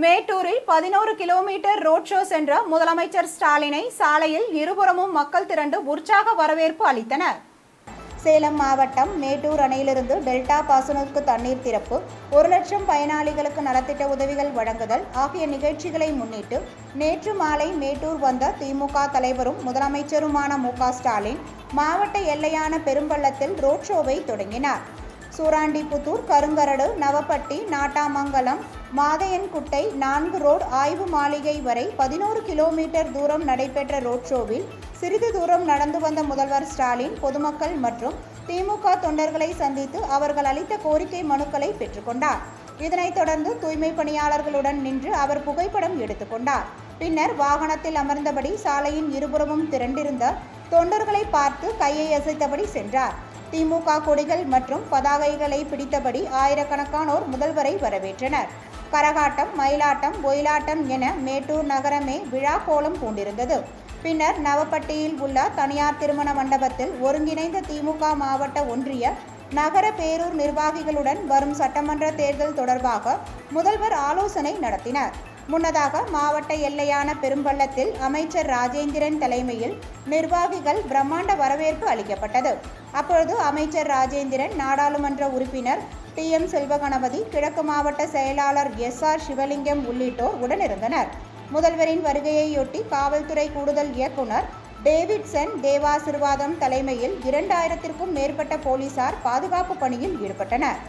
மேட்டூரில் 11 kilometre road show சென்ற முதலமைச்சர் ஸ்டாலினை சாலையில் இருபுறமும் மக்கள் திரண்டு உற்சாக வரவேற்பு அளித்தனர். சேலம் மாவட்டம் மேட்டூர் அணையிலிருந்து டெல்டா பாசனத்திற்கு தண்ணீர் திறப்பு, 1 லட்சம் பயனாளிகளுக்கு நலத்திட்ட உதவிகள் வழங்குதல் ஆகிய நிகழ்ச்சிகளை முன்னிட்டு நேற்று மாலை மேட்டூர் வந்த திமுக தலைவரும் முதலமைச்சருமான மு.க. ஸ்டாலின் மாவட்ட எல்லையான பெரும்பள்ளத்தில் ரோட் ஷோவை தொடங்கினார். சூராண்டிபுத்தூர், கருங்கரடு, நவப்பட்டி, நாட்டாமங்கலம், மாதையன்குட்டை, 4 ரோடு, ஆய்வு மாளிகை வரை 11 கிலோமீட்டர் தூரம் நடைபெற்ற ரோட் ஷோவில் சிறிது தூரம் நடந்து வந்த முதல்வர் ஸ்டாலின் பொதுமக்கள் மற்றும் திமுக தொண்டர்களை சந்தித்து அவர்கள் அளித்த கோரிக்கை மனுக்களை பெற்றுக்கொண்டார். இதனைத் தொடர்ந்து தூய்மை பணியாளர்களுடன் நின்று அவர் புகைப்படம் எடுத்துக்கொண்டார். பின்னர் வாகனத்தில் அமர்ந்தபடி சாலையின் இருபுறமும் திரண்டிருந்த தொண்டர்களை பார்த்து கையை அசைத்தபடி சென்றார். திமுக கொடிகள் மற்றும் பதாகைகளை பிடித்தபடி ஆயிரக்கணக்கானோர் முதல்வரை வரவேற்றனர். கரகாட்டம், மயிலாட்டம், ஒயிலாட்டம் என மேட்டூர் நகரமே விழா கோலம் பூண்டிருந்தது. பின்னர் நவப்பட்டியில் உள்ள தனியார் திருமண மண்டபத்தில் ஒருங்கிணைந்த திமுக மாவட்ட, ஒன்றிய, நகர பேரூர் நிர்வாகிகளுடன் வரும் சட்டமன்ற தேர்தல் தொடர்பாக முதல்வர் ஆலோசனை நடத்தினார். முன்னதாக மாவட்ட எல்லையான பெரும்பள்ளத்தில் அமைச்சர் ராஜேந்திரன் தலைமையில் நிர்வாகிகள் பிரம்மாண்ட வரவேற்பு அளிக்கப்பட்டது. அப்பொழுது அமைச்சர் ராஜேந்திரன், நாடாளுமன்ற உறுப்பினர் டி.எம். செல்வகணபதி, கிழக்கு மாவட்ட செயலாளர் எஸ்.ஆர். சிவலிங்கம் உள்ளிட்டோர் உடனிருந்தனர். முதல்வரின் வருகையையொட்டி காவல்துறை கூடுதல் இயக்குனர் டேவிட்சன் தேவாசிர்வாதம் தலைமையில் 2000க்கும் மேற்பட்ட போலீசார் பாதுகாப்பு பணியில் ஈடுபட்டனர்.